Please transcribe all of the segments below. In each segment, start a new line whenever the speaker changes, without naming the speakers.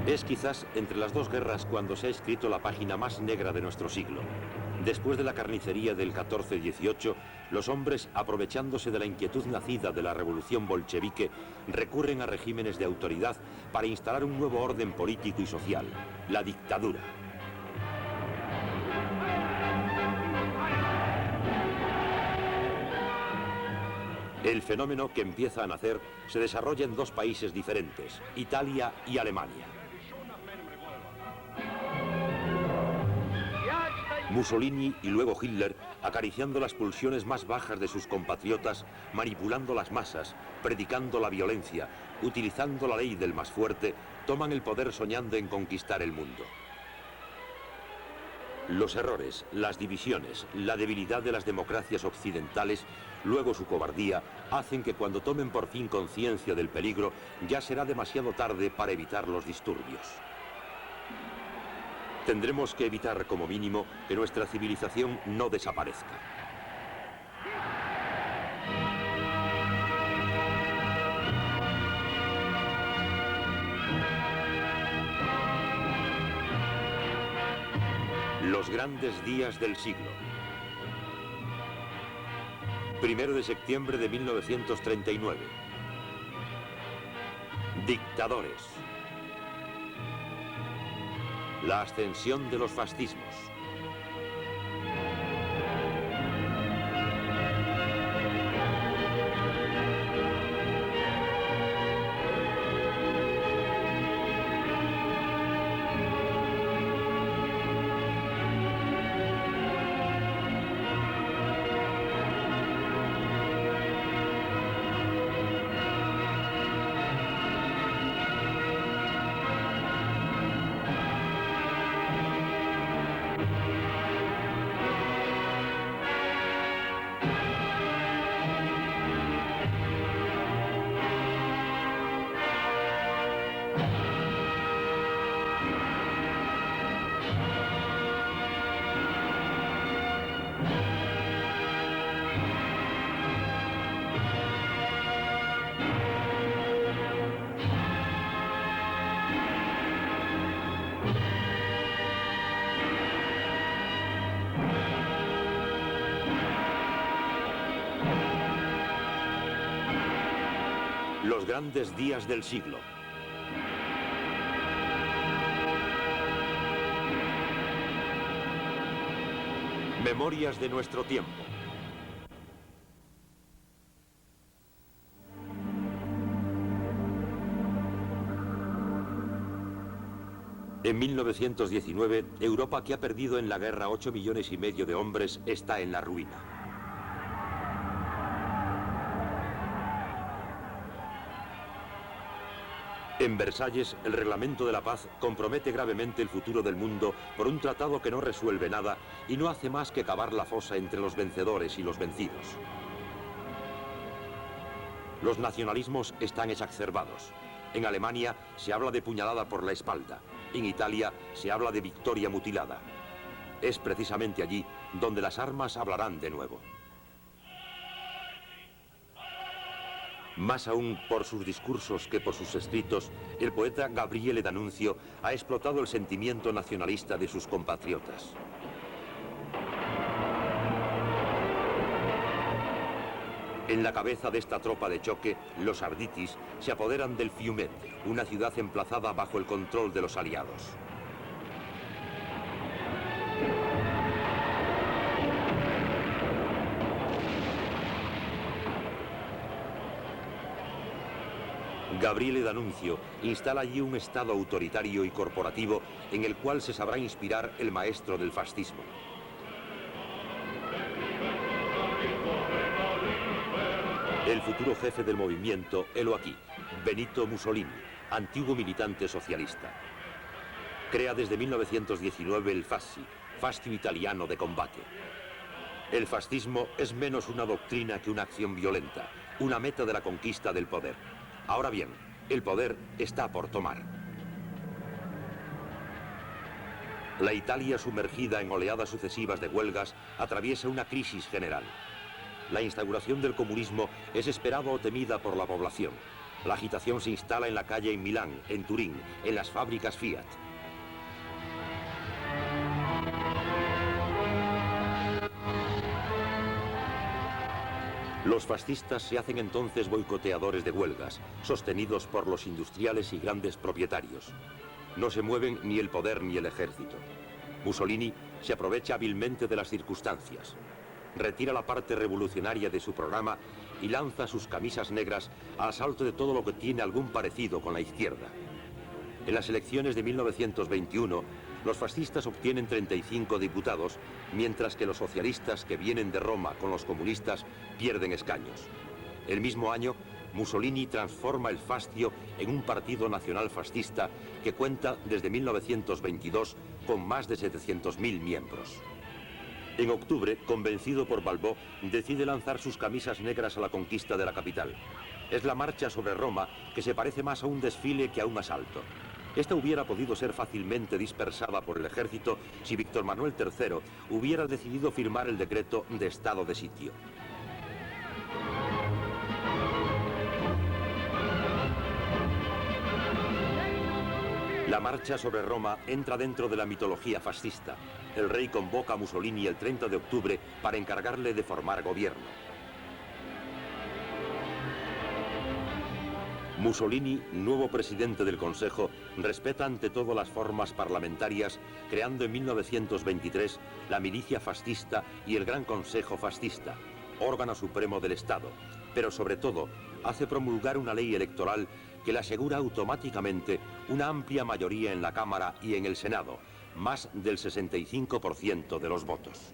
Es quizás entre las dos guerras cuando se ha escrito la página más negra de nuestro siglo. Después de la carnicería del 14-18, los hombres, aprovechándose de la inquietud nacida de la revolución bolchevique, recurren a regímenes de autoridad para instalar un nuevo orden político y social, la dictadura. El fenómeno que empieza a nacer se desarrolla en dos países diferentes, Italia y Alemania. Mussolini y luego Hitler, acariciando las pulsiones más bajas de sus compatriotas, manipulando las masas, predicando la violencia, utilizando la ley del más fuerte, toman el poder soñando en conquistar el mundo. Los errores, las divisiones, la debilidad de las democracias occidentales, luego su cobardía, hacen que cuando tomen por fin conciencia del peligro, ya será demasiado tarde para evitar los disturbios. Tendremos que evitar, como mínimo, que nuestra civilización no desaparezca. Los grandes días del siglo. 1 de septiembre de 1939. Dictadores. La ascensión de los fascismos. Los grandes días del siglo. Memorias de nuestro tiempo. En 1919, Europa, que ha perdido en la guerra 8,5 millones de hombres, está en la ruina. En Versalles, el reglamento de la paz compromete gravemente el futuro del mundo por un tratado que no resuelve nada y no hace más que cavar la fosa entre los vencedores y los vencidos. Los nacionalismos están exacerbados. En Alemania se habla de puñalada por la espalda. En Italia se habla de victoria mutilada. Es precisamente allí donde las armas hablarán de nuevo. Más aún por sus discursos que por sus escritos, el poeta Gabriele D'Annunzio ha explotado el sentimiento nacionalista de sus compatriotas. En la cabeza de esta tropa de choque, los Arditis se apoderan del Fiumet, una ciudad emplazada bajo el control de los aliados. Gabriele D'Annunzio instala allí un estado autoritario y corporativo en el cual se sabrá inspirar el maestro del fascismo. El futuro jefe del movimiento, helo aquí, Benito Mussolini, antiguo militante socialista. Crea desde 1919 el Fasci, Fastio Italiano de Combate. El fascismo es menos una doctrina que una acción violenta, una meta de la conquista del poder. Ahora bien, el poder está por tomar. La Italia, sumergida en oleadas sucesivas de huelgas, atraviesa una crisis general. La instauración del comunismo es esperada o temida por la población. La agitación se instala en la calle en Milán, en Turín, en las fábricas Fiat. Los fascistas se hacen entonces boicoteadores de huelgas, sostenidos por los industriales y grandes propietarios. No se mueven ni el poder ni el ejército. Mussolini se aprovecha hábilmente de las circunstancias. Retira la parte revolucionaria de su programa y lanza sus camisas negras al asalto de todo lo que tiene algún parecido con la izquierda. En las elecciones de 1921, los fascistas obtienen 35 diputados, mientras que los socialistas que vienen de Roma con los comunistas pierden escaños. El mismo año, Mussolini transforma el Fascio en un partido nacional fascista que cuenta desde 1922 con más de 700.000 miembros. En octubre, convencido por Balbò, decide lanzar sus camisas negras a la conquista de la capital. Es la marcha sobre Roma que se parece más a un desfile que a un asalto. Esta hubiera podido ser fácilmente dispersada por el ejército si Víctor Manuel III hubiera decidido firmar el decreto de estado de sitio. La marcha sobre Roma entra dentro de la mitología fascista. El rey convoca a Mussolini el 30 de octubre para encargarle de formar gobierno. Mussolini, nuevo presidente del Consejo, respeta ante todo las formas parlamentarias, creando en 1923 la milicia fascista y el Gran Consejo Fascista, órgano supremo del Estado, pero sobre todo hace promulgar una ley electoral que le asegura automáticamente una amplia mayoría en la Cámara y en el Senado, más del 65% de los votos.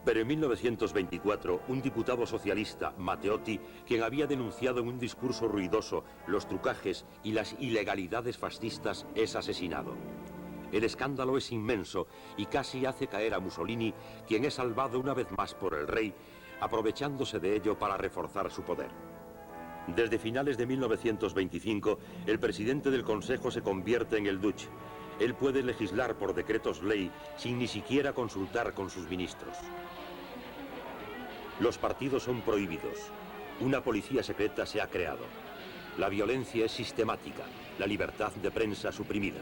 Pero en 1924, un diputado socialista, Matteotti, quien había denunciado en un discurso ruidoso los trucajes y las ilegalidades fascistas, es asesinado. El escándalo es inmenso y casi hace caer a Mussolini, quien es salvado una vez más por el rey, aprovechándose de ello para reforzar su poder. Desde finales de 1925, el presidente del Consejo se convierte en el Duce. Él puede legislar por decretos ley sin ni siquiera consultar con sus ministros. Los partidos son prohibidos. Una policía secreta se ha creado. La violencia es sistemática, la libertad de prensa suprimida.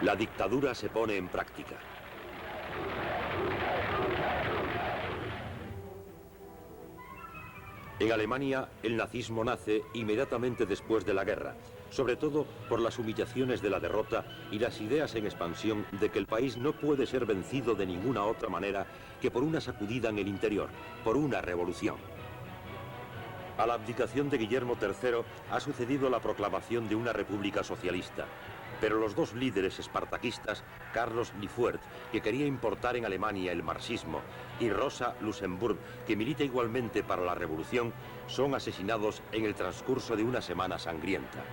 La dictadura se pone en práctica. En Alemania, el nazismo nace inmediatamente después de la guerra, sobre todo por las humillaciones de la derrota y las ideas en expansión de que el país no puede ser vencido de ninguna otra manera que por una sacudida en el interior, por una revolución. A la abdicación de Guillermo III ha sucedido la proclamación de una república socialista. Pero los dos líderes espartaquistas, Carlos Liefeld, que quería importar en Alemania el marxismo, y Rosa Luxemburg, que milita igualmente para la revolución, son asesinados en el transcurso de una semana sangrienta.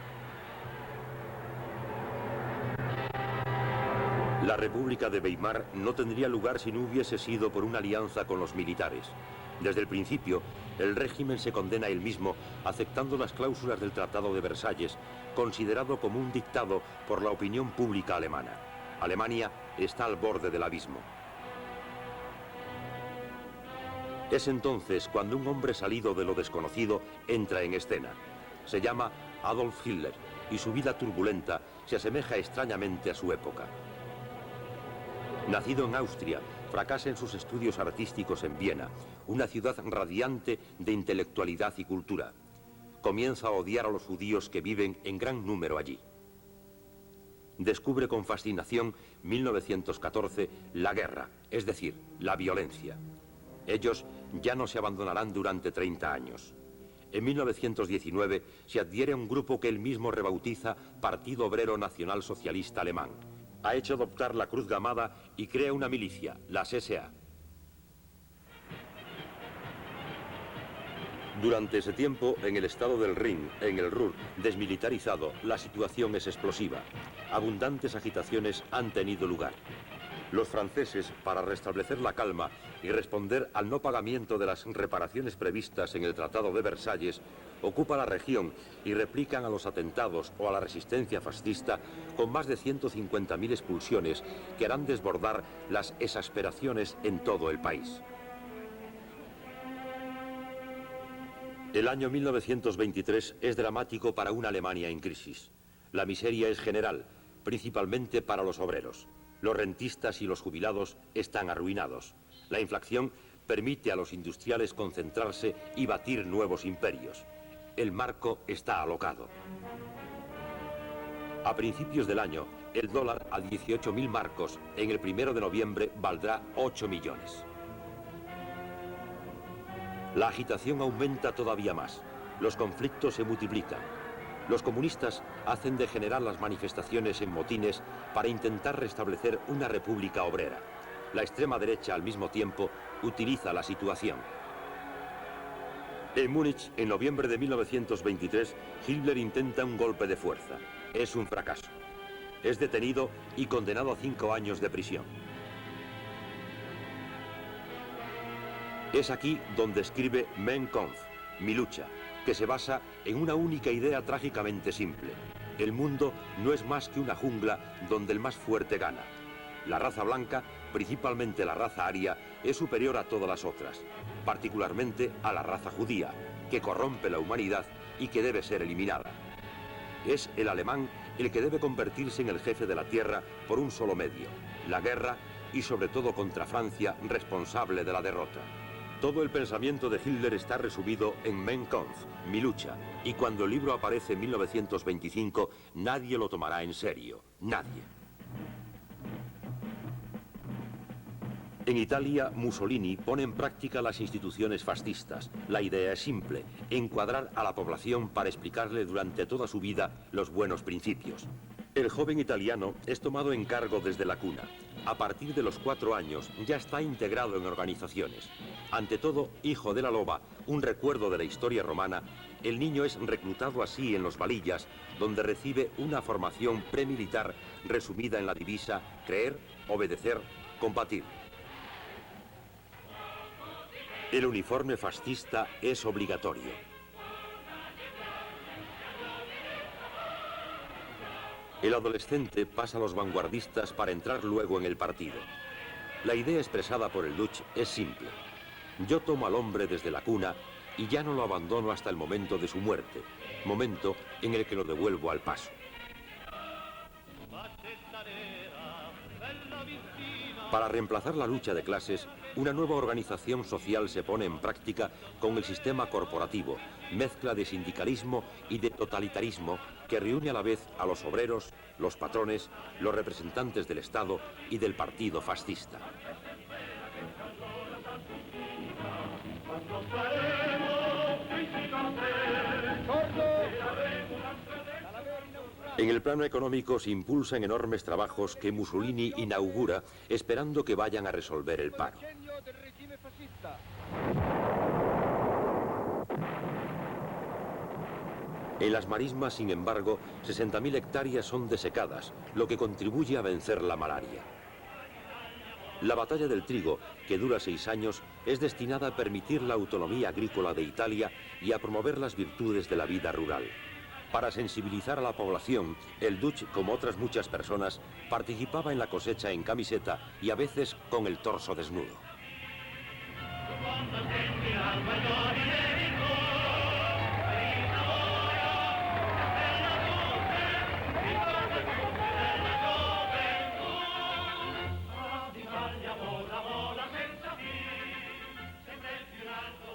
La República de Weimar no tendría lugar si no hubiese sido por una alianza con los militares. Desde el principio, el régimen se condena a él mismo, aceptando las cláusulas del Tratado de Versalles, considerado como un dictado por la opinión pública alemana. Alemania está al borde del abismo. Es entonces cuando un hombre salido de lo desconocido entra en escena. Se llama Adolf Hitler y su vida turbulenta se asemeja extrañamente a su época. Nacido en Austria, fracasa en sus estudios artísticos en Viena, una ciudad radiante de intelectualidad y cultura. Comienza a odiar a los judíos que viven en gran número allí. Descubre con fascinación 1914 la guerra, es decir, la violencia. Ellos ya no se abandonarán durante 30 años. En 1919 se adhiere a un grupo que él mismo rebautiza Partido Obrero Nacional Socialista Alemán. Ha hecho adoptar la cruz gamada y crea una milicia, las SA. Durante ese tiempo, en el estado del Rin, en el Ruhr, desmilitarizado, la situación es explosiva. Abundantes agitaciones han tenido lugar. Los franceses, para restablecer la calma y responder al no pagamiento de las reparaciones previstas en el Tratado de Versalles, ocupan la región y replican a los atentados o a la resistencia fascista con más de 150.000 expulsiones que harán desbordar las exasperaciones en todo el país. El año 1923 es dramático para una Alemania en crisis. La miseria es general, principalmente para los obreros. Los rentistas y los jubilados están arruinados. La inflación permite a los industriales concentrarse y batir nuevos imperios. El marco está alocado. A principios del año, el dólar a 18.000 marcos en el 1 de noviembre valdrá 8 millones. La agitación aumenta todavía más. Los conflictos se multiplican. Los comunistas hacen degenerar las manifestaciones en motines para intentar restablecer una república obrera. La extrema derecha, al mismo tiempo, utiliza la situación. En Múnich, en noviembre de 1923, Hitler intenta un golpe de fuerza. Es un fracaso. Es detenido y condenado a 5 años de prisión. Es aquí donde escribe Mein Kampf, Mi lucha, que se basa en una única idea trágicamente simple. El mundo no es más que una jungla donde el más fuerte gana. La raza blanca, principalmente la raza aria, es superior a todas las otras, particularmente a la raza judía, que corrompe la humanidad y que debe ser eliminada. Es el alemán el que debe convertirse en el jefe de la tierra por un solo medio, la guerra y sobre todo contra Francia, responsable de la derrota. Todo el pensamiento de Hitler está resumido en Mein Kampf, Mi lucha, y cuando el libro aparece en 1925, nadie lo tomará en serio, nadie. En Italia, Mussolini pone en práctica las instituciones fascistas. La idea es simple, encuadrar a la población para explicarle durante toda su vida los buenos principios. El joven italiano es tomado en cargo desde la cuna. A partir de los 4 años ya está integrado en organizaciones. Ante todo, hijo de la loba, un recuerdo de la historia romana, el niño es reclutado así en los Valillas, donde recibe una formación premilitar resumida en la divisa creer, obedecer, combatir. El uniforme fascista es obligatorio. El adolescente pasa a los vanguardistas para entrar luego en el partido. La idea expresada por el Duce es simple. Yo tomo al hombre desde la cuna y ya no lo abandono hasta el momento de su muerte, momento en el que lo devuelvo al paso. Para reemplazar la lucha de clases, una nueva organización social se pone en práctica con el sistema corporativo, mezcla de sindicalismo y de totalitarismo que reúne a la vez a los obreros, los patrones, los representantes del Estado y del partido fascista. En el plano económico se impulsan enormes trabajos que Mussolini inaugura esperando que vayan a resolver el paro. En las marismas, sin embargo, 60.000 hectáreas son desecadas, lo que contribuye a vencer la malaria. La batalla del trigo, que dura 6 años, es destinada a permitir la autonomía agrícola de Italia y a promover las virtudes de la vida rural. Para sensibilizar a la población, el Duce, como otras muchas personas, participaba en la cosecha en camiseta y a veces con el torso desnudo.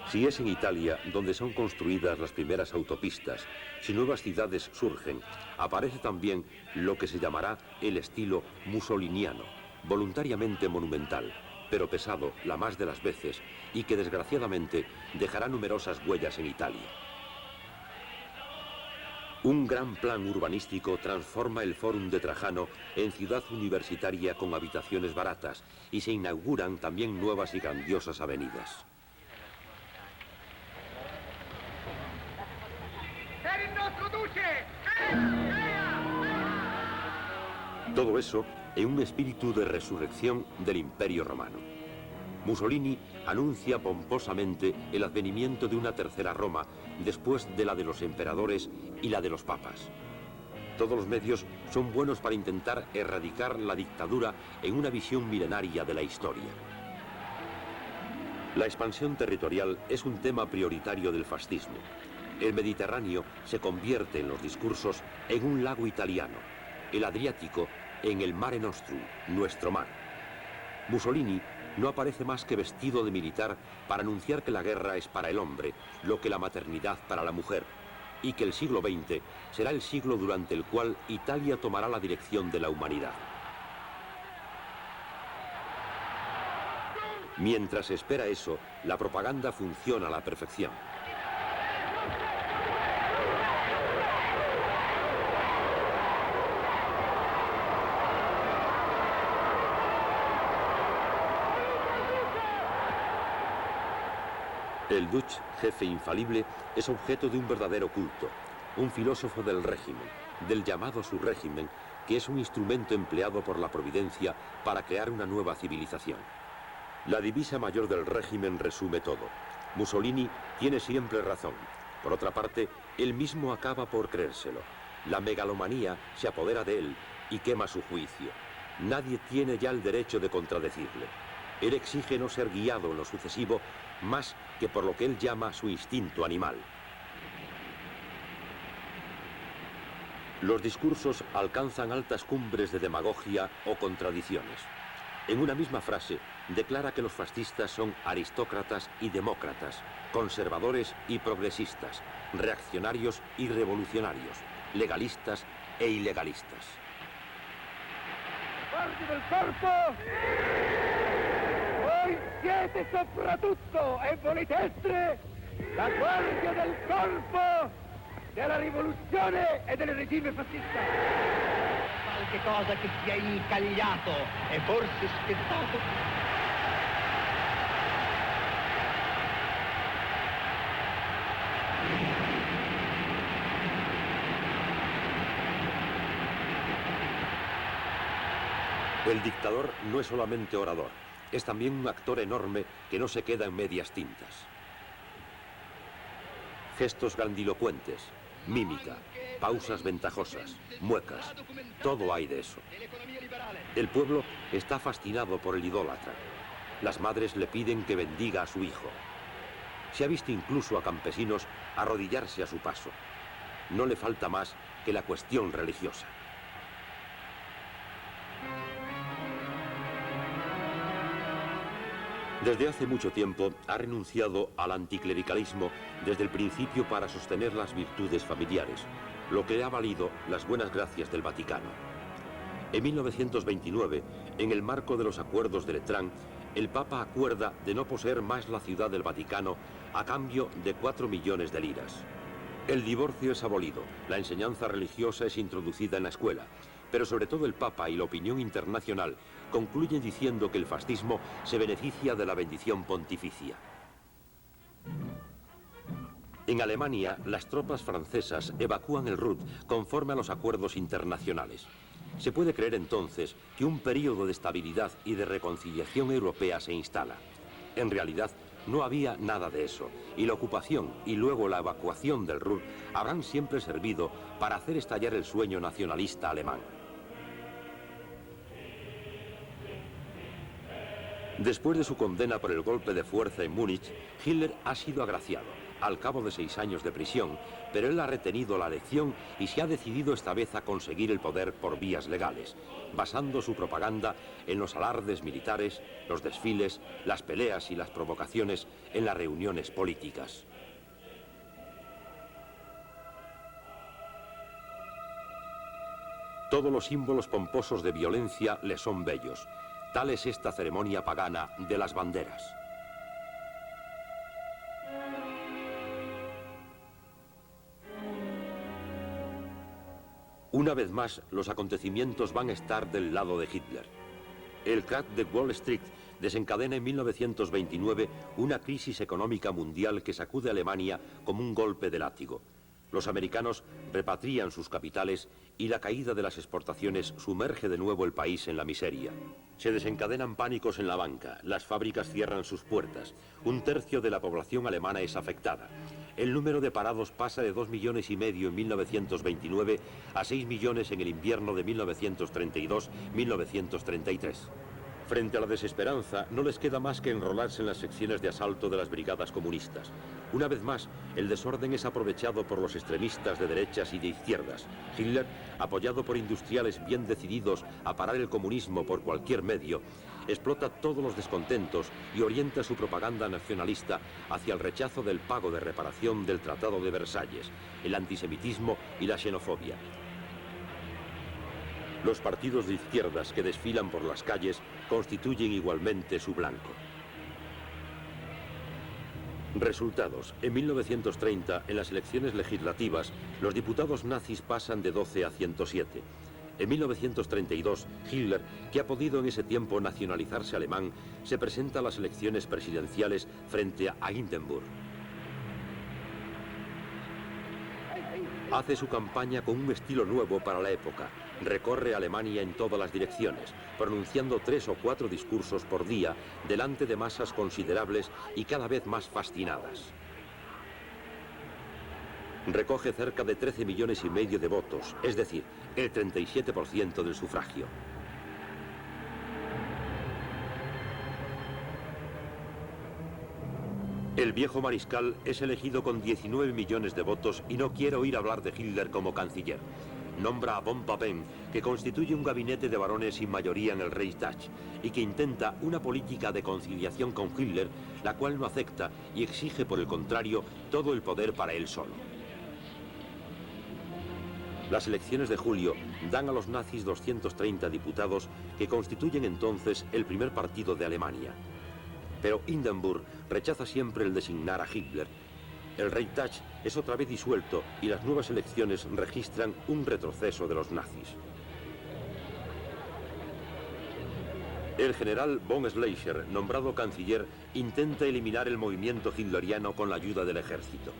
Si es en Italia donde son construidas las primeras autopistas, si nuevas ciudades surgen, aparece también lo que se llamará el estilo mussoliniano, voluntariamente monumental, pero pesado la más de las veces y que desgraciadamente dejará numerosas huellas en Italia. Un gran plan urbanístico transforma el Fórum de Trajano en ciudad universitaria con habitaciones baratas y se inauguran también nuevas y grandiosas avenidas. Todo eso en un espíritu de resurrección del Imperio Romano. Mussolini anuncia pomposamente el advenimiento de una tercera Roma después de la de los emperadores y la de los papas. Todos los medios son buenos para intentar erradicar la dictadura en una visión milenaria de la historia. La expansión territorial es un tema prioritario del fascismo. El Mediterráneo se convierte en los discursos en un lago italiano, el Adriático en el Mare Nostrum, nuestro mar. Mussolini no aparece más que vestido de militar para anunciar que la guerra es para el hombre, lo que la maternidad para la mujer, y que el siglo XX será el siglo durante el cual Italia tomará la dirección de la humanidad. Mientras se espera eso, la propaganda funciona a la perfección. El Duce, jefe infalible, es objeto de un verdadero culto, un filósofo del régimen, del llamado surrégimen, que es un instrumento empleado por la providencia para crear una nueva civilización. La divisa mayor del régimen resume todo. Mussolini tiene siempre razón. Por otra parte, él mismo acaba por creérselo. La megalomanía se apodera de él y quema su juicio. Nadie tiene ya el derecho de contradecirle. Él exige no ser guiado en lo sucesivo más que por lo que él llama su instinto animal. Los discursos alcanzan altas cumbres de demagogia o contradicciones. En una misma frase, declara que los fascistas son aristócratas y demócratas, conservadores y progresistas, reaccionarios y revolucionarios, legalistas e ilegalistas.
Guardia del corpo! Voi siete soprattutto, e volete essere, la guardia del corpo della rivoluzione e del regime fascista. Qualche cosa che sia incagliato e forse spezzato.
El dictador no es solamente orador, es también un actor enorme que no se queda en medias tintas. Gestos grandilocuentes, mímica, pausas ventajosas, muecas, todo hay de eso. El pueblo está fascinado por el idólatra. Las madres le piden que bendiga a su hijo. Se ha visto incluso a campesinos arrodillarse a su paso. No le falta más que la cuestión religiosa. Desde hace mucho tiempo ha renunciado al anticlericalismo desde el principio para sostener las virtudes familiares, lo que le ha valido las buenas gracias del Vaticano. En 1929, en el marco de los acuerdos de Letrán, el Papa acuerda de no poseer más la ciudad del Vaticano a cambio de 4 millones de liras. El divorcio es abolido, la enseñanza religiosa es introducida en la escuela, pero sobre todo el Papa y la opinión internacional concluyen diciendo que el fascismo se beneficia de la bendición pontificia. En Alemania, las tropas francesas evacúan el Ruhr conforme a los acuerdos internacionales. Se puede creer entonces que un período de estabilidad y de reconciliación europea se instala. En realidad, no había nada de eso, y la ocupación y luego la evacuación del Ruhr habrán siempre servido para hacer estallar el sueño nacionalista alemán. Después de su condena por el golpe de fuerza en Múnich, Hitler ha sido agraciado, al cabo de 6 años de prisión, pero él ha retenido la lección y se ha decidido esta vez a conseguir el poder por vías legales, basando su propaganda en los alardes militares, los desfiles, las peleas y las provocaciones en las reuniones políticas. Todos los símbolos pomposos de violencia le son bellos. Tal es esta ceremonia pagana de las banderas. Una vez más, los acontecimientos van a estar del lado de Hitler. El crack de Wall Street desencadena en 1929 una crisis económica mundial que sacude a Alemania como un golpe de látigo. Los americanos repatrian sus capitales y la caída de las exportaciones sumerge de nuevo el país en la miseria. Se desencadenan pánicos en la banca, las fábricas cierran sus puertas, 1/3 de la población alemana es afectada. El número de parados pasa de 2,5 millones en 1929 a 6 millones en el invierno de 1932-1933. Frente a la desesperanza, no les queda más que enrolarse en las secciones de asalto de las brigadas comunistas. Una vez más, el desorden es aprovechado por los extremistas de derechas y de izquierdas. Hitler, apoyado por industriales bien decididos a parar el comunismo por cualquier medio, explota todos los descontentos y orienta su propaganda nacionalista hacia el rechazo del pago de reparación del Tratado de Versalles, el antisemitismo y la xenofobia. Los partidos de izquierdas que desfilan por las calles constituyen igualmente su blanco. Resultados. En 1930, en las elecciones legislativas, los diputados nazis pasan de 12 a 107. En 1932, Hitler, que ha podido en ese tiempo nacionalizarse alemán, se presenta a las elecciones presidenciales frente a Hindenburg. Hace su campaña con un estilo nuevo para la época. Recorre Alemania en todas las direcciones, pronunciando 3 o 4 discursos por día delante de masas considerables y cada vez más fascinadas. Recoge cerca de 13,5 millones de votos, es decir, el 37% del sufragio. El viejo mariscal es elegido con 19 millones de votos y no quiere oír hablar de Hitler como canciller. Nombra a von Papen, que constituye un gabinete de varones sin mayoría en el Reichstag y que intenta una política de conciliación con Hitler, la cual no acepta y exige, por el contrario, todo el poder para él solo. Las elecciones de julio dan a los nazis 230 diputados que constituyen entonces el primer partido de Alemania. Pero Hindenburg rechaza siempre el designar a Hitler. El Reichstag es otra vez disuelto y las nuevas elecciones registran un retroceso de los nazis. El general von Schleicher, nombrado canciller, intenta eliminar el movimiento hitleriano con la ayuda del ejército.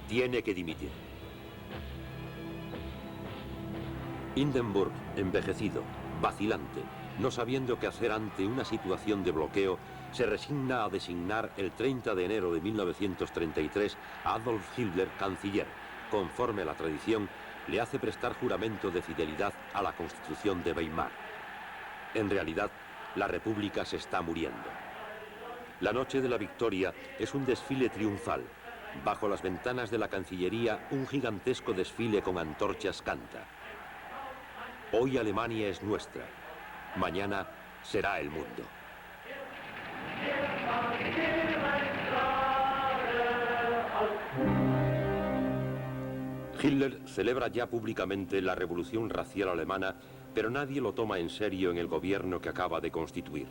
Tiene que dimitir. Hindenburg, envejecido, vacilante, no sabiendo qué hacer ante una situación de bloqueo, se resigna a designar el 30 de enero de 1933 a Adolf Hitler canciller. Conforme a la tradición, le hace prestar juramento de fidelidad a la Constitución de Weimar. En realidad, la República se está muriendo. La noche de la victoria es un desfile triunfal. Bajo las ventanas de la Cancillería, un gigantesco desfile con antorchas canta. Hoy Alemania es nuestra. Mañana será el mundo. Hitler celebra ya públicamente la revolución racial alemana, pero nadie lo toma en serio en el gobierno que acaba de constituir.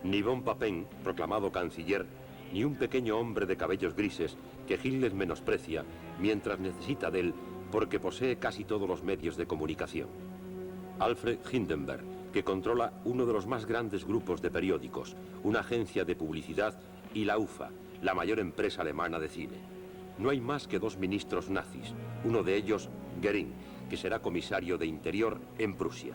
Ni von Papen, proclamado canciller, ni un pequeño hombre de cabellos grises que Hitler menosprecia mientras necesita de él porque posee casi todos los medios de comunicación. Alfred Hindenburg, que controla uno de los más grandes grupos de periódicos, una agencia de publicidad y la UFA, la mayor empresa alemana de cine. No hay más que 2 ministros nazis, uno de ellos, Göring, que será comisario de Interior en Prusia.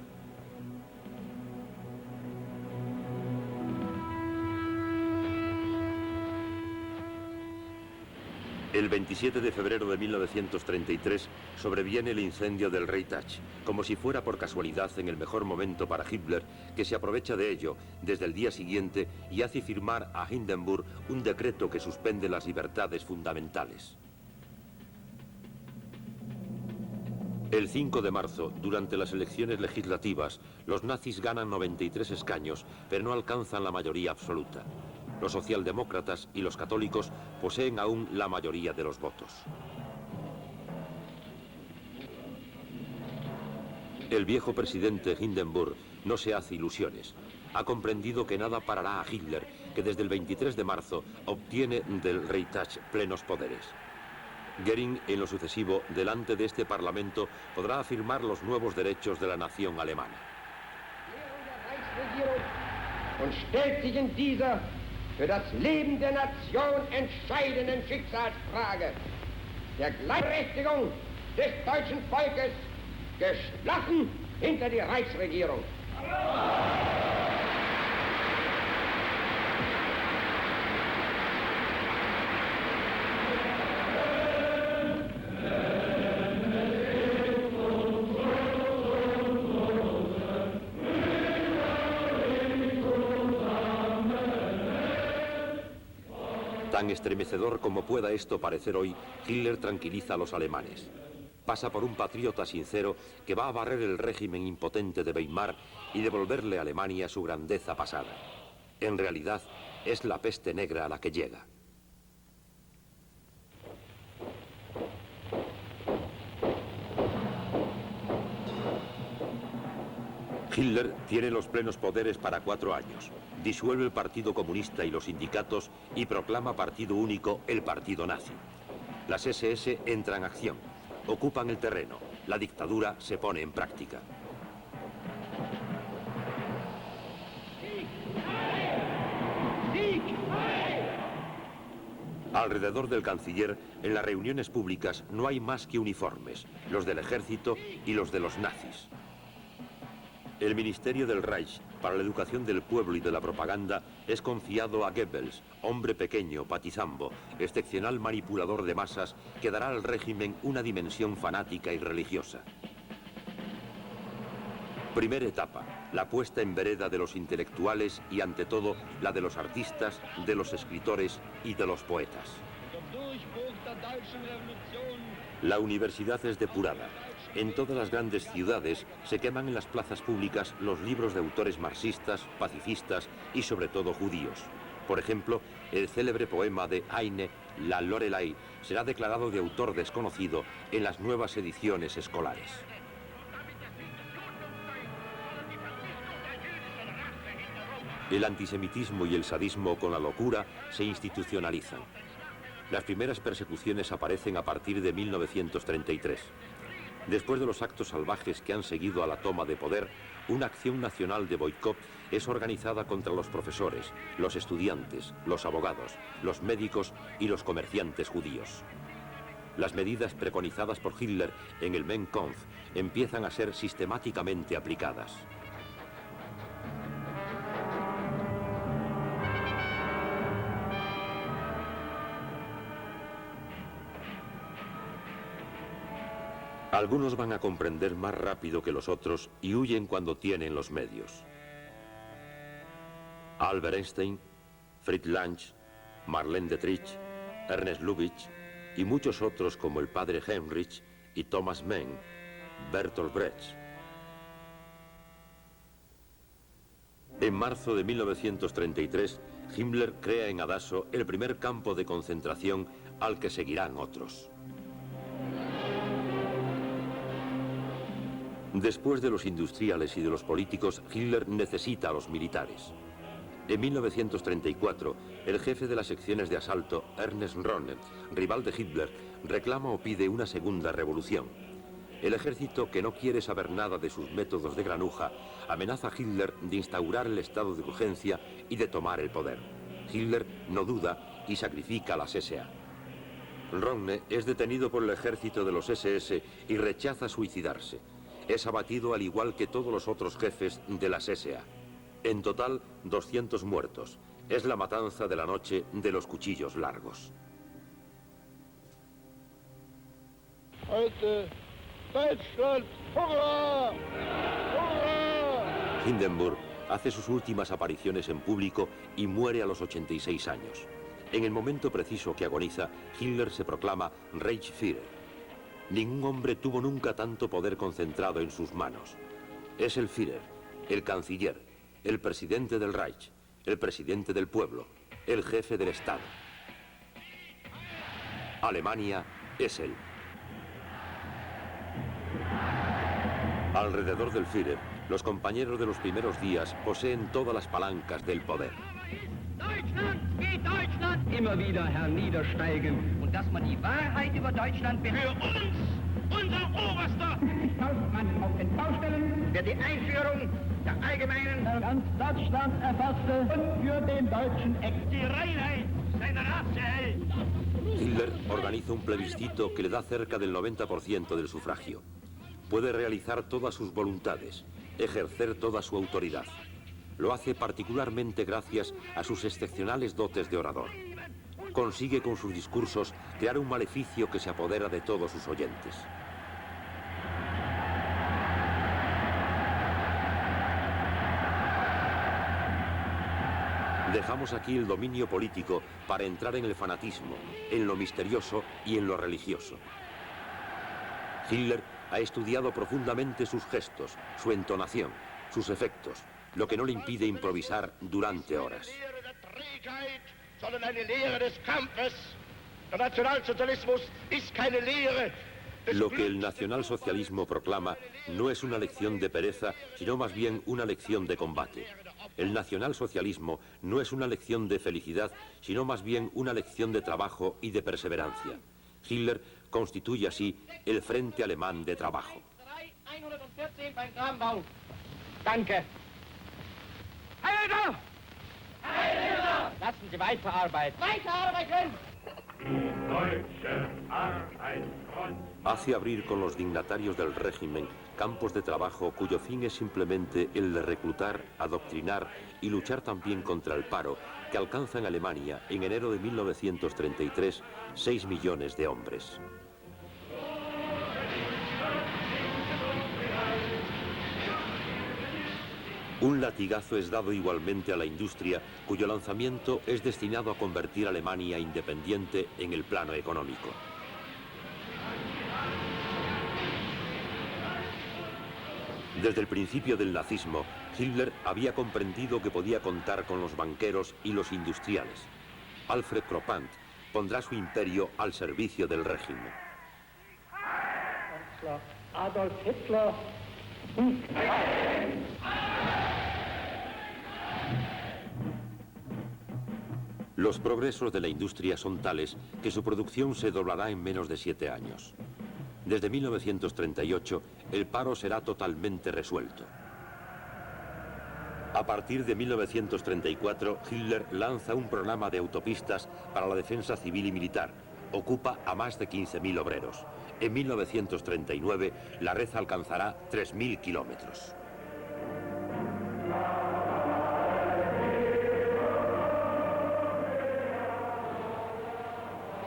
El 27 de febrero de 1933 sobreviene el incendio del Reichstag, como si fuera por casualidad en el mejor momento para Hitler, que se aprovecha de ello desde el día siguiente y hace firmar a Hindenburg un decreto que suspende las libertades fundamentales. El 5 de marzo, durante las elecciones legislativas, los nazis ganan 93 escaños, pero no alcanzan la mayoría absoluta. Los socialdemócratas y los católicos poseen aún la mayoría de los votos. El viejo presidente Hindenburg no se hace ilusiones. Ha comprendido que nada parará a Hitler, que desde el 23 de marzo obtiene del Reichstag plenos poderes. Göring, en lo sucesivo, delante de este Parlamento, podrá afirmar los nuevos derechos de la nación alemana.
Für das Leben der Nation entscheidenden Schicksalsfrage
der Gleichberechtigung des deutschen Volkes geschlossen hinter die Reichsregierung.
Tan estremecedor como pueda esto parecer hoy, Hitler tranquiliza a los alemanes. Pasa por un patriota sincero que va a barrer el régimen impotente de Weimar y devolverle a Alemania su grandeza pasada. En realidad, es la peste negra a la que llega. Hitler tiene los plenos poderes para 4 años. Disuelve el Partido Comunista y los sindicatos y proclama partido único el Partido Nazi. Las SS entran en acción, ocupan el terreno, la dictadura se pone en práctica. Alrededor del canciller, en las reuniones públicas no hay más que uniformes, los del ejército y los de los nazis. El Ministerio del Reich para la Educación del Pueblo y de la Propaganda es confiado a Goebbels, hombre pequeño, patizambo, excepcional manipulador de masas que dará al régimen una dimensión fanática y religiosa. Primera etapa, la puesta en vereda de los intelectuales y ante todo la de los artistas, de los escritores y de los poetas. La universidad es depurada. En todas las grandes ciudades se queman en las plazas públicas los libros de autores marxistas, pacifistas y sobre todo judíos. Por ejemplo, el célebre poema de Heine, La Lorelei, será declarado de autor desconocido en las nuevas ediciones escolares. El antisemitismo y el sadismo con la locura se institucionalizan. Las primeras persecuciones aparecen a partir de 1933. Después de los actos salvajes que han seguido a la toma de poder, una acción nacional de boicot es organizada contra los profesores, los estudiantes, los abogados, los médicos y los comerciantes judíos. Las medidas preconizadas por Hitler en el Mein Kampf empiezan a ser sistemáticamente aplicadas. Algunos van a comprender más rápido que los otros y huyen cuando tienen los medios. Albert Einstein, Fritz Lang, Marlene Dietrich, Ernest Lubitsch y muchos otros como el padre Heinrich y Thomas Mann, Bertolt Brecht. En marzo de 1933, Himmler crea en Adaso el primer campo de concentración al que seguirán otros. Después de los industriales y de los políticos, Hitler necesita a los militares. En 1934, el jefe de las secciones de asalto, Ernst Röhne, rival de Hitler, reclama o pide una segunda revolución. El ejército, que no quiere saber nada de sus métodos de granuja, amenaza a Hitler de instaurar el estado de urgencia y de tomar el poder. Hitler no duda y sacrifica a las SA. Röhne es detenido por el ejército de los SS y rechaza suicidarse. Es abatido al igual que todos los otros jefes de las SA. En total, 200 muertos. Es la matanza de la noche de los cuchillos largos.
Heute Deutschland, ¡hurra! ¡Hurra!
Hindenburg hace sus últimas apariciones en público y muere a los 86 años. En el momento preciso que agoniza, Hitler se proclama Reichsführer. Ningún hombre tuvo nunca tanto poder concentrado en sus manos. Es el Führer, el canciller, el presidente del Reich, el presidente del pueblo, el jefe del Estado. Alemania es él. Alrededor del Führer, los compañeros de los primeros días poseen todas las palancas del poder.
Deutschland, wie Deutschland immer wieder herniedersteigen. Und dass man die Wahrheit über Deutschland für uns, unser Oberster, Hauptmann auf den Baustellen, für die Einführung der allgemeinen ganz Deutschland erfasste und für den deutschen Ex. Die Reinheit seiner Rasse hält.
Hitler Organiza un plebiscito que le da cerca del 90% del sufragio. Puede realizar todas sus voluntades, ejercer toda su autoridad. Lo hace particularmente gracias a sus excepcionales dotes de orador. Consigue con sus discursos crear un maleficio que se apodera de todos sus oyentes. Dejamos aquí el dominio político para entrar en el fanatismo, en lo misterioso y en lo religioso. Hitler ha estudiado profundamente sus gestos, su entonación, sus efectos, lo que no le impide improvisar durante horas. Lo que el nacionalsocialismo proclama no es una lección de pereza, sino más bien una lección de combate. El nacionalsocialismo no es una lección de felicidad, sino más bien una lección de trabajo y de perseverancia. Hitler constituye así el Frente Alemán de Trabajo.
Danke. Heil Hitler! Lassen Sie weiterarbeiten. Weiterarbeiten!
Hace abrir con los dignatarios del régimen campos de trabajo cuyo fin es simplemente el de reclutar, adoctrinar y luchar también contra el paro, que alcanza en Alemania en enero de 1933 6 millones de hombres. Un latigazo es dado igualmente a la industria, cuyo lanzamiento es destinado a convertir a Alemania independiente en el plano económico. Desde el principio del nazismo, Hitler había comprendido que podía contar con los banqueros y los industriales. Alfred Kropant pondrá su imperio al servicio del régimen.
Adolf Hitler.
Los progresos de la industria son tales que su producción se doblará en menos de 7 años. Desde 1938, el paro será totalmente resuelto. A partir de 1934, Hitler lanza un programa de autopistas para la defensa civil y militar. Ocupa a más de 15.000 obreros. En 1939, la red alcanzará 3.000 kilómetros.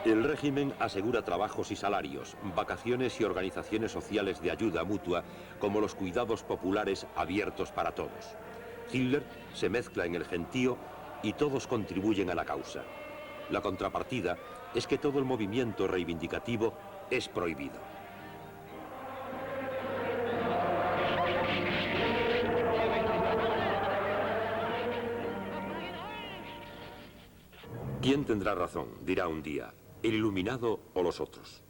El régimen asegura trabajos y salarios, vacaciones y organizaciones sociales de ayuda mutua, como los cuidados populares abiertos para todos. Hitler se mezcla en el gentío y todos contribuyen a la causa. La contrapartida es que todo el movimiento reivindicativo es prohibido. ¿Quién tendrá razón?, dirá un día. ¿El iluminado o los otros?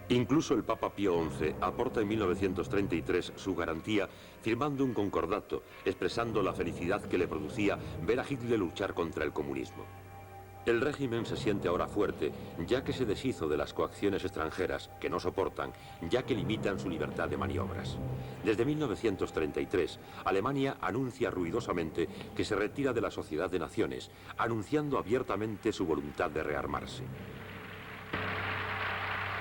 Incluso el Papa Pío XI aporta en 1933 su garantía firmando un concordato, expresando la felicidad que le producía ver a Hitler luchar contra el comunismo. El régimen se siente ahora fuerte, ya que se deshizo de las coacciones extranjeras, que no soportan, ya que limitan su libertad de maniobras. Desde 1933, Alemania anuncia ruidosamente que se retira de la Sociedad de Naciones, anunciando abiertamente su voluntad de rearmarse.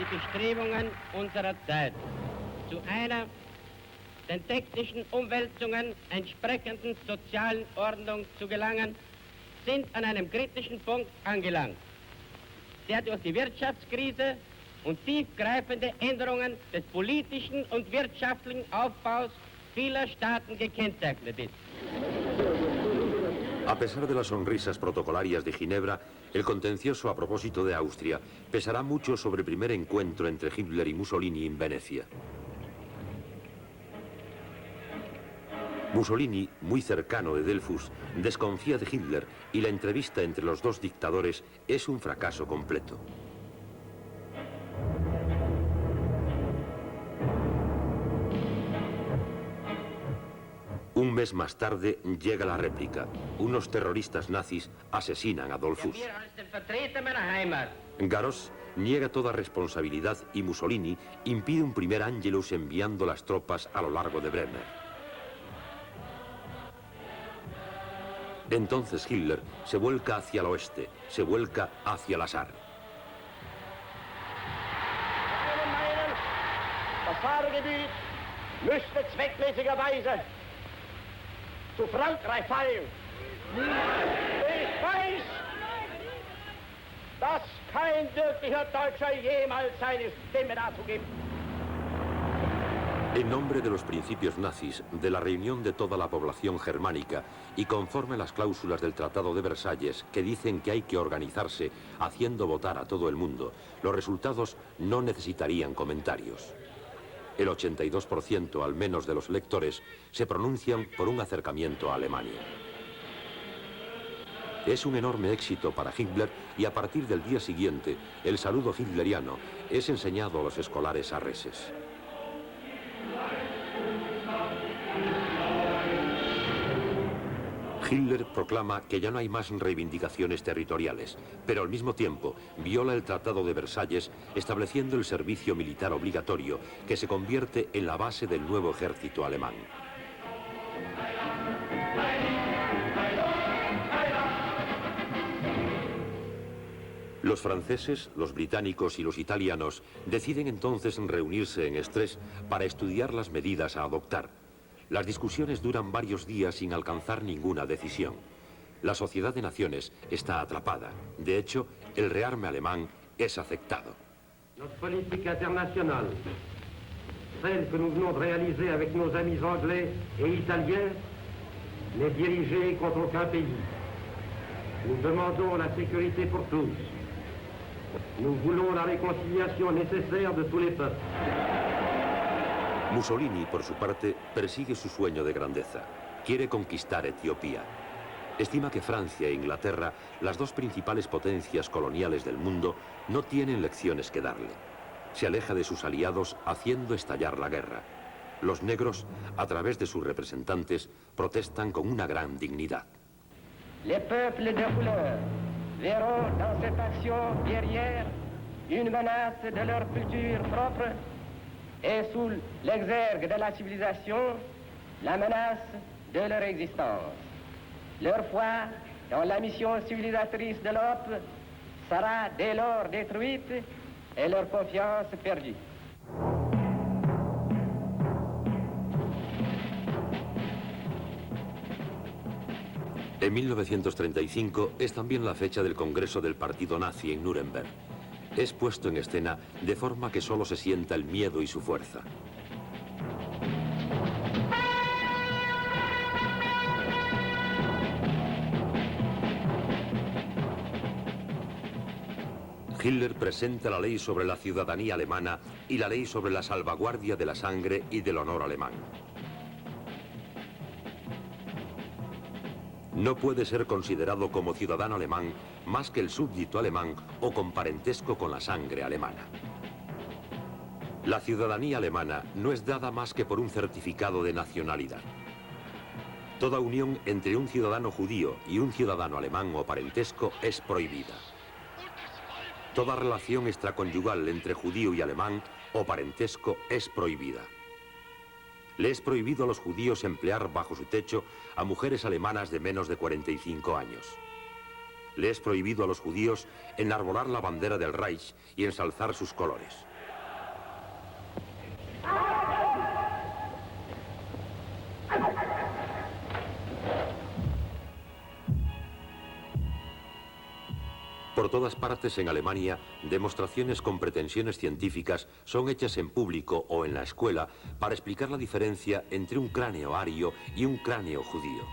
Die Bestrebungen unserer Zeit zu einer den technischen Umwälzungen entsprechenden sozialen Ordnung zu gelangen, sind an einem kritischen Punkt angelangt, der durch die Wirtschaftskrise und tiefgreifende Änderungen des politischen und wirtschaftlichen Aufbaus vieler Staaten gekennzeichnet ist.
A pesar de las sonrisas protocolarias de Ginebra, el contencioso a propósito de Austria pesará mucho sobre el primer encuentro entre Hitler y Mussolini en Venecia. Mussolini, muy cercano de Dollfuss, desconfía de Hitler y la entrevista entre los dos dictadores es un fracaso completo. Un mes más tarde llega la réplica. Unos terroristas nazis asesinan a Dollfuss.
Wir als den Vertreter meiner Heimat
Garros niega toda responsabilidad y Mussolini impide un primer Angelus enviando las tropas a lo largo de Bremer. Entonces Hitler se vuelca hacia el oeste, se vuelca hacia la Saar.
Das Saargebiet müsste zweckmäßigerweise zu Frankreich fallen. Ich weiß, dass kein wirklicher Deutscher jemals seine Stimme dazu gibt.
En nombre de los principios nazis, de la reunión de toda la población germánica y conforme a las cláusulas del Tratado de Versalles que dicen que hay que organizarse haciendo votar a todo el mundo, los resultados no necesitarían comentarios. El 82% al menos de los electores se pronuncian por un acercamiento a Alemania. Es un enorme éxito para Hitler y a partir del día siguiente el saludo hitleriano es enseñado a los escolares arreses. Hitler proclama que ya no hay más reivindicaciones territoriales, pero al mismo tiempo viola el Tratado de Versalles estableciendo el servicio militar obligatorio que se convierte en la base del nuevo ejército alemán. Los franceses, los británicos y los italianos deciden entonces reunirse en Estrés para estudiar las medidas a adoptar. Las discusiones duran varios días sin alcanzar ninguna decisión. La Sociedad de Naciones está atrapada. De hecho, el rearme alemán es aceptado.
Notre politique internationale, celle que nous venons de réaliser avec nos amis anglais et italiens, n'est dirigée contre aucun pays. Nous demandons la sécurité pour tous. Nous voulons la réconciliation nécessaire de tous les peuples.
Mussolini, por su parte, persigue su sueño de grandeza. Quiere conquistar Etiopía. Estima que Francia e Inglaterra, las dos principales potencias coloniales del mundo, no tienen lecciones que darle. Se aleja de sus aliados haciendo estallar la guerra. Los negros, a través de sus representantes, protestan con una gran dignidad.
Les peuples de couleur verront dans cette action guerrière une menace de leur culture propre et sous l'exergue de la civilisation, la menace de leur existence. Leur foi dans la mission civilisatrice de l'Europe sera dès lors détruite et leur confiance perdue.
En 1935 es también la fecha del Congreso del Partido Nazi en Nuremberg. Es puesto en escena de forma que solo se sienta el miedo y su fuerza. Hitler presenta la ley sobre la ciudadanía alemana y la ley sobre la salvaguardia de la sangre y del honor alemán. No puede ser considerado como ciudadano alemán más que el súbdito alemán o con parentesco con la sangre alemana. La ciudadanía alemana no es dada más que por un certificado de nacionalidad. Toda unión entre un ciudadano judío y un ciudadano alemán o parentesco es prohibida. Toda relación extraconyugal entre judío y alemán o parentesco es prohibida. Le es prohibido a los judíos emplear bajo su techo a mujeres alemanas de menos de 45 años. Le es prohibido a los judíos enarbolar la bandera del Reich y ensalzar sus colores. Por todas partes en Alemania, demostraciones con pretensiones científicas son hechas en público o en la escuela para explicar la diferencia entre un cráneo ario y un cráneo judío.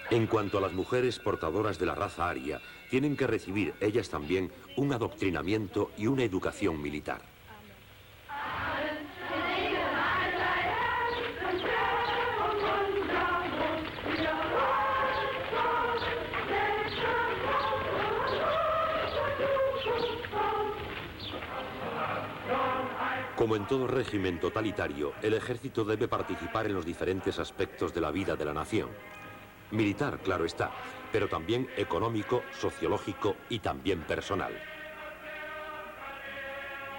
En cuanto a las mujeres portadoras de la raza aria, tienen que recibir ellas también un adoctrinamiento y una educación militar. Como en todo régimen totalitario, el ejército debe participar en los diferentes aspectos de la vida de la nación. Militar, claro está, pero también económico, sociológico y también personal.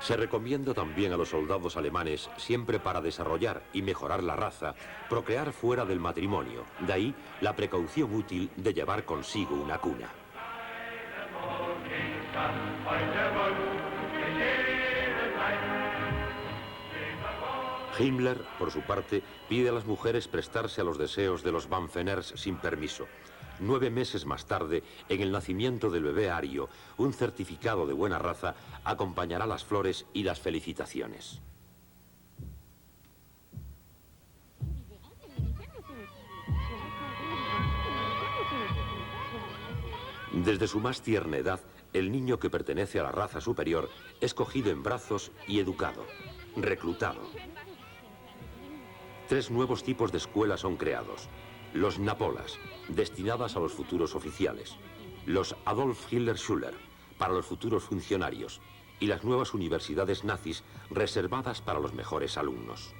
Se recomienda también a los soldados alemanes, siempre para desarrollar y mejorar la raza, procrear fuera del matrimonio. De ahí la precaución útil de llevar consigo una cuna. Himmler, por su parte, pide a las mujeres prestarse a los deseos de los Banfeners sin permiso. 9 meses más tarde, en el nacimiento del bebé ario, un certificado de buena raza acompañará las flores y las felicitaciones. Desde su más tierna edad, el niño que pertenece a la raza superior es cogido en brazos y educado, reclutado. 3 nuevos tipos de escuelas son creados. Los Napolas, destinadas a los futuros oficiales. Los Adolf Hitler Schüler, para los futuros funcionarios. Y las nuevas universidades nazis, reservadas para los mejores alumnos.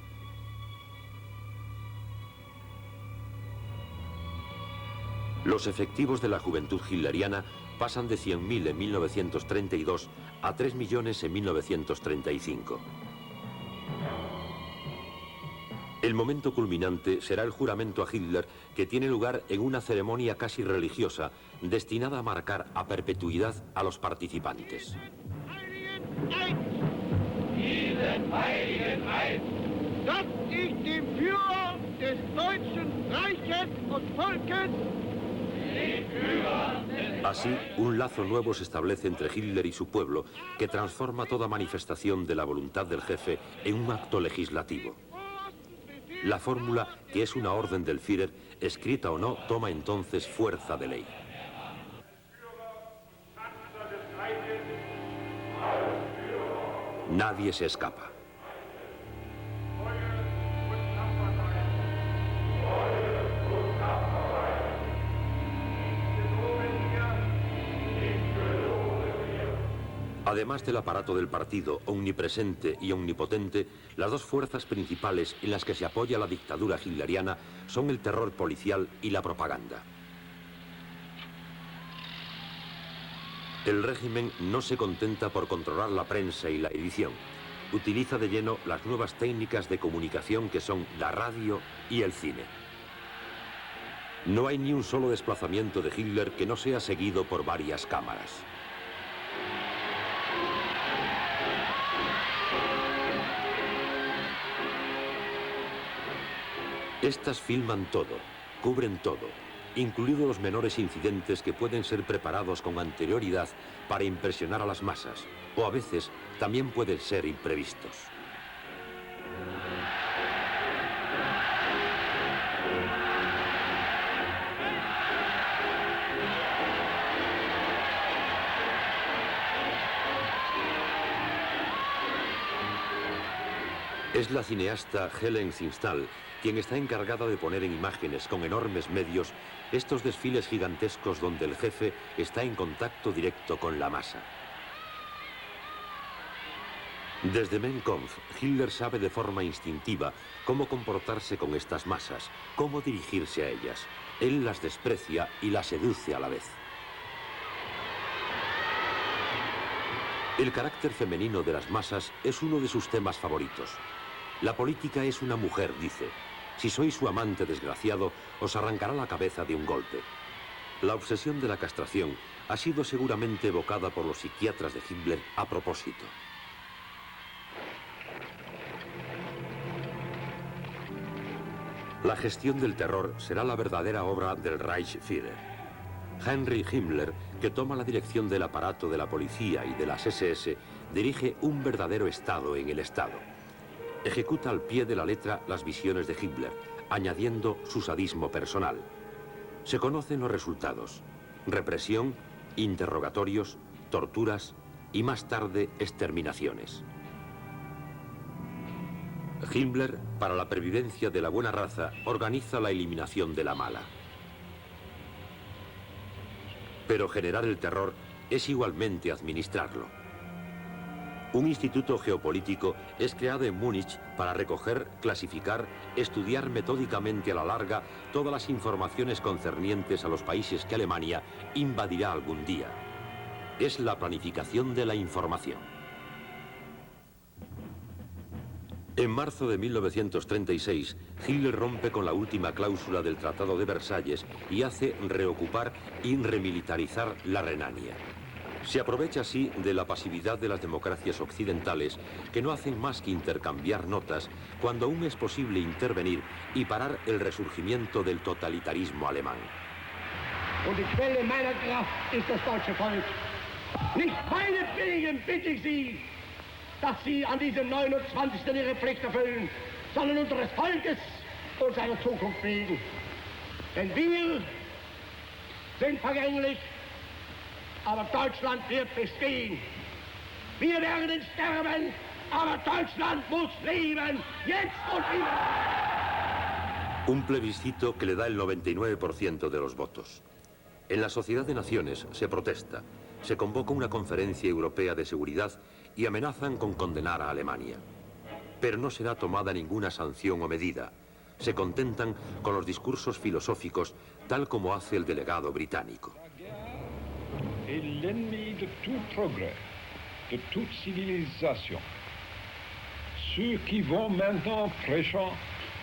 Los efectivos de la juventud hitleriana pasan de 100.000 en 1932 a 3 millones en 1935. El momento culminante será el juramento a Hitler, que tiene lugar en una ceremonia casi religiosa, destinada a marcar a perpetuidad a los participantes.
Dass ich dem Führer des Deutschen Reiches und Volkes.
Así, un lazo nuevo se establece entre Hitler y su pueblo, que transforma toda manifestación de la voluntad del jefe en un acto legislativo. La fórmula, que es una orden del Führer, escrita o no, toma entonces fuerza de ley. Nadie se escapa. Además del aparato del partido, omnipresente y omnipotente, las dos fuerzas principales en las que se apoya la dictadura hitleriana son el terror policial y la propaganda. El régimen no se contenta por controlar la prensa y la edición. Utiliza de lleno las nuevas técnicas de comunicación que son la radio y el cine. No hay ni un solo desplazamiento de Hitler que no sea seguido por varias cámaras. Estas filman todo, cubren todo, incluidos los menores incidentes que pueden ser preparados con anterioridad para impresionar a las masas, o a veces también pueden ser imprevistos. Es la cineasta Helen Zimstal quien está encargada de poner en imágenes con enormes medios estos desfiles gigantescos donde el jefe está en contacto directo con la masa. Desde Mein Kampf, Hitler sabe de forma instintiva cómo comportarse con estas masas, cómo dirigirse a ellas. Él las desprecia y las seduce a la vez. El carácter femenino de las masas es uno de sus temas favoritos. La política es una mujer, dice. Si sois su amante desgraciado, os arrancará la cabeza de un golpe. La obsesión de la castración ha sido seguramente evocada por los psiquiatras de Hitler a propósito. La gestión del terror será la verdadera obra del Reichsführer. Heinrich Himmler, que toma la dirección del aparato de la policía y de las SS, dirige un verdadero Estado en el Estado. Ejecuta al pie de la letra las visiones de Hitler, añadiendo su sadismo personal. Se conocen los resultados: represión, interrogatorios, torturas y más tarde exterminaciones. Himmler, para la pervivencia de la buena raza, organiza la eliminación de la mala. Pero generar el terror es igualmente administrarlo. Un instituto geopolítico es creado en Múnich para recoger, clasificar, estudiar metódicamente a la larga todas las informaciones concernientes a los países que Alemania invadirá algún día. Es la planificación de la información. En marzo de 1936, Hitler rompe con la última cláusula del Tratado de Versalles y hace reocupar y remilitarizar la Renania. Se aprovecha así de la pasividad de las democracias occidentales, que no hacen más que intercambiar notas cuando aún es posible intervenir y parar el resurgimiento del totalitarismo alemán.
Und die Quelle meiner Kraft ist das deutsche Volk. Nicht meinetwegen bitte ich Sie, dass Sie an diesem 29. Ihre Pflicht erfüllen, sondern unseres Volkes und seiner Zukunft wegen. Denn wir sind vergänglich, aber Deutschland wird bestehen. Wir werden sterben, aber Deutschland muss leben, jetzt und immer.
Un plebiscito que le da el 99% de los votos. En la Sociedad de Naciones se protesta, se convoca una conferencia europea de seguridad y amenazan con condenar a Alemania. Pero no será tomada ninguna sanción o medida. Se contentan con los discursos filosóficos, tal como hace el delegado británico.
Est l'ennemi de tout progrès, de toute civilisation. Ceux qui vont maintenant prêchant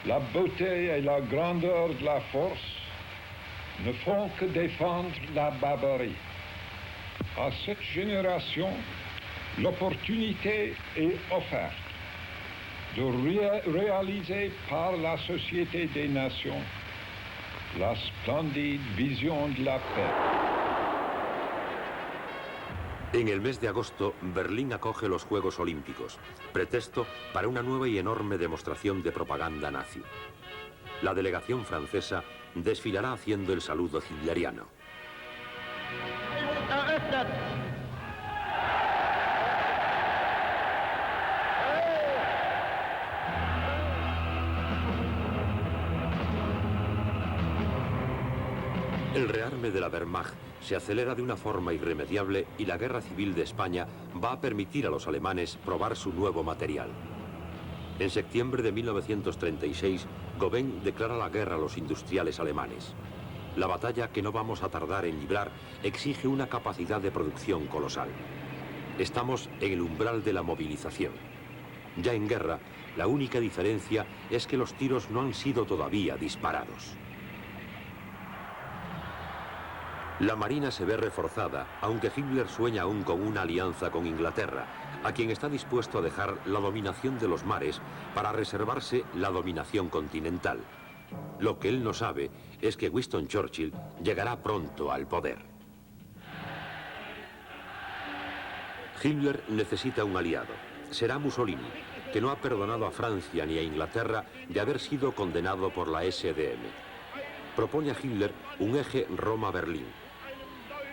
la beauté et la grandeur de la force ne font que défendre la barbarie. À cette génération, l'opportunité est offerte de réaliser par la Société des Nations la splendide vision de la paix.
En el mes de agosto, Berlín acoge los Juegos Olímpicos, pretexto para una nueva y enorme demostración de propaganda nazi. La delegación francesa desfilará haciendo el saludo hitleriano. El rearme de la Wehrmacht se acelera de una forma irremediable y la guerra civil de España va a permitir a los alemanes probar su nuevo material. En septiembre de 1936, Goben declara la guerra a los industriales alemanes. La batalla que no vamos a tardar en librar exige una capacidad de producción colosal. Estamos en el umbral de la movilización. Ya en guerra, la única diferencia es que los tiros no han sido todavía disparados. La Marina se ve reforzada, aunque Hitler sueña aún con una alianza con Inglaterra, a quien está dispuesto a dejar la dominación de los mares para reservarse la dominación continental. Lo que él no sabe es que Winston Churchill llegará pronto al poder. Hitler necesita un aliado. Será Mussolini, que no ha perdonado a Francia ni a Inglaterra de haber sido condenado por la SDM. Propone a Hitler un eje Roma-Berlín.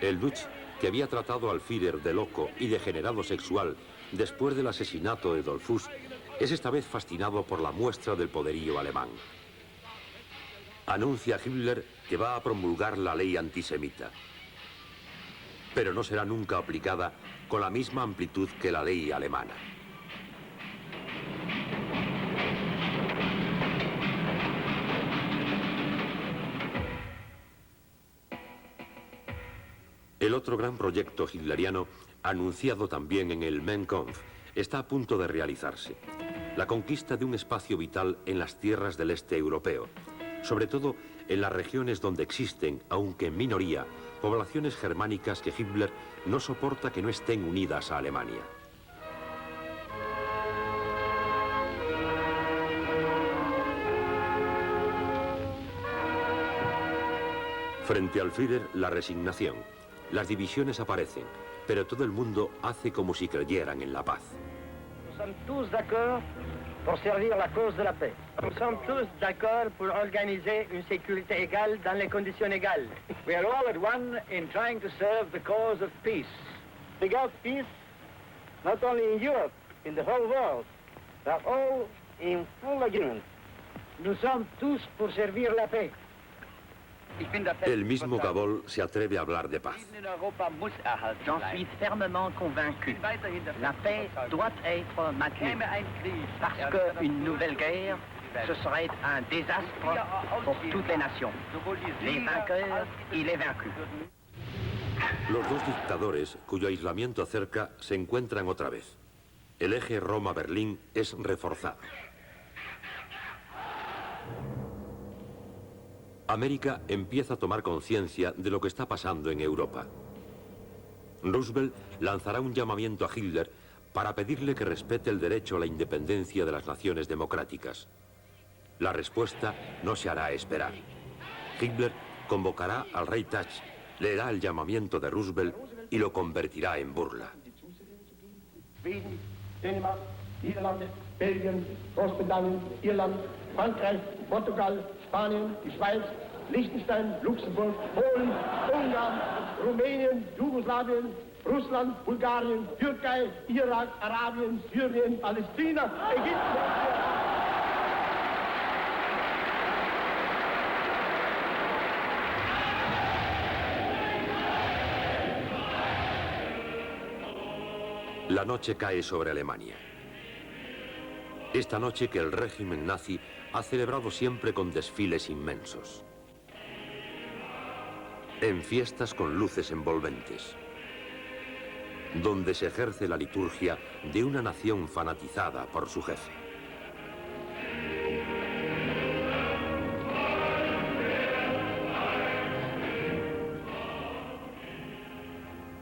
El Dutch, que había tratado al Führer de loco y degenerado sexual después del asesinato de Dollfuss, es esta vez fascinado por la muestra del poderío alemán. Anuncia a Hitler que va a promulgar la ley antisemita. Pero no será nunca aplicada con la misma amplitud que la ley alemana. El otro gran proyecto hitleriano, anunciado también en el Mein Kampf, está a punto de realizarse. La conquista de un espacio vital en las tierras del este europeo, sobre todo en las regiones donde existen, aunque en minoría, poblaciones germánicas que Hitler no soporta que no estén unidas a Alemania. Frente al Führer, la resignación. Las divisiones aparecen, pero todo el mundo hace como si creyeran en la paz.
Nous sommes tous d'accord pour servir la cause de la paix. Nous sommes tous d'accord pour organiser une sécurité égale dans les conditions égales.
We are all at one in trying to serve the cause of peace. Because peace, not only in Europe, in the whole world, they are all in full agreement.
Nous sommes tous pour servir la paix.
El mismo Gabol se atreve a hablar de paz.
J'en suis fermement convaincu. La paix doit être maintenue. Parce qu'une nouvelle guerre, ce serait un désastre pour toutes les nations. Les vainqueurs y les vaincus.
Los dos dictadores, cuyo aislamiento acerca, se encuentran otra vez. El eje Roma-Berlín es reforzado. América empieza a tomar conciencia de lo que está pasando en Europa. Roosevelt lanzará un llamamiento a Hitler para pedirle que respete el derecho a la independencia de las naciones democráticas. La respuesta no se hará esperar. Hitler convocará al rey Tach, leerá el llamamiento de Roosevelt y lo convertirá en burla.
Schweden, Dänemark, Niederlande, Belgien, Großbritannien, Irland, Frankreich, Portugal, Spanien, die Schweiz, Liechtenstein, Luxemburg, Polen, Ungarn, Rumänien, Jugoslawien, Russland, Bulgarien, Türkei, Irak, Arabien, Syrien, Palästina, Ägypten.
La noche cae sobre Alemania. Esta noche que el régimen nazi ha celebrado siempre con desfiles inmensos. En fiestas con luces envolventes. Donde se ejerce la liturgia de una nación fanatizada por su jefe.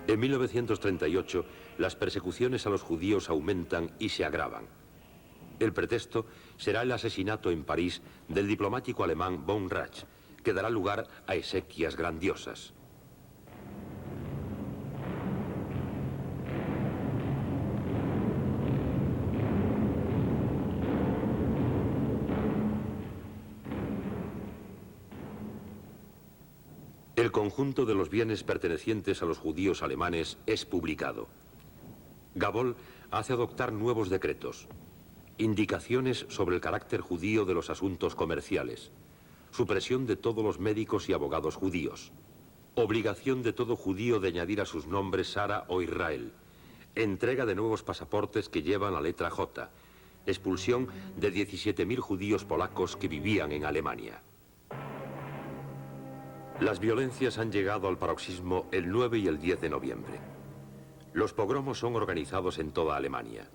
En 1938, las persecuciones a los judíos aumentan y se agravan. El pretexto será el asesinato en París del diplomático alemán von Rach, que dará lugar a exequias grandiosas. El conjunto de los bienes pertenecientes a los judíos alemanes es publicado. Gabol hace adoptar nuevos decretos, indicaciones sobre el carácter judío de los asuntos comerciales, supresión de todos los médicos y abogados judíos, obligación de todo judío de añadir a sus nombres Sara o Israel, entrega de nuevos pasaportes que llevan la letra J, expulsión de 17.000 judíos polacos que vivían en Alemania. Las violencias han llegado al paroxismo el 9 y el 10 de noviembre. Los pogromos son organizados en toda Alemania.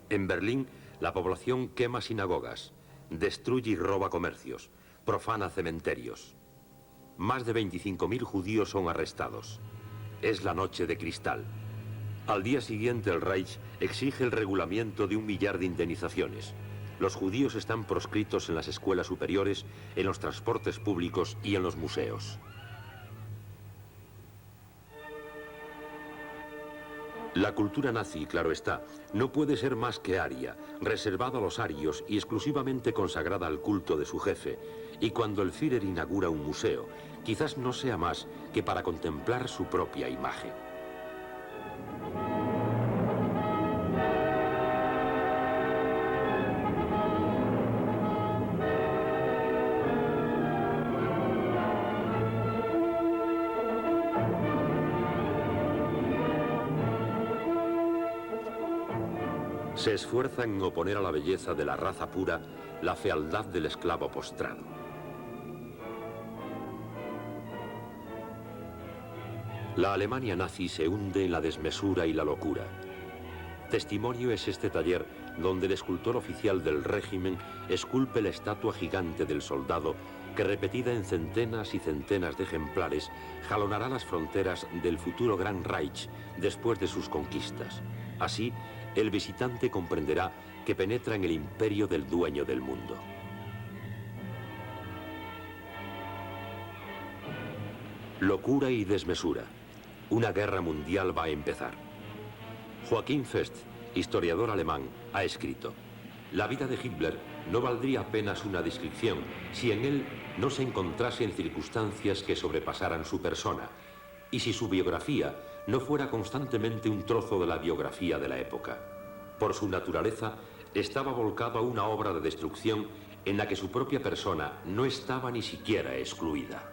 En Berlín, la población quema sinagogas, destruye y roba comercios, profana cementerios. Más de 25.000 judíos son arrestados. Es la noche de cristal. Al día siguiente, el Reich exige el regulamiento de 1 millar de indemnizaciones. Los judíos están proscritos en las escuelas superiores, en los transportes públicos y en los museos. La cultura nazi, claro está, no puede ser más que aria, reservada a los arios y exclusivamente consagrada al culto de su jefe. Y cuando el Führer inaugura un museo, quizás no sea más que para contemplar su propia imagen. Se esfuerza en oponer a la belleza de la raza pura la fealdad del esclavo postrado. La Alemania nazi se hunde en la desmesura y la locura. Testimonio es este taller donde el escultor oficial del régimen esculpe la estatua gigante del soldado que, repetida en centenas y centenas de ejemplares, jalonará las fronteras del futuro Gran Reich después de sus conquistas. Así, el visitante comprenderá que penetra en el imperio del dueño del mundo. Locura y desmesura. Una guerra mundial va a empezar. Joachim Fest, historiador alemán, ha escrito: la vida de Hitler no valdría apenas una descripción si en él no se encontrasen circunstancias que sobrepasaran su persona, y si su biografía no fuera constantemente un trozo de la biografía de la época. Por su naturaleza, estaba volcado a una obra de destrucción en la que su propia persona no estaba ni siquiera excluida.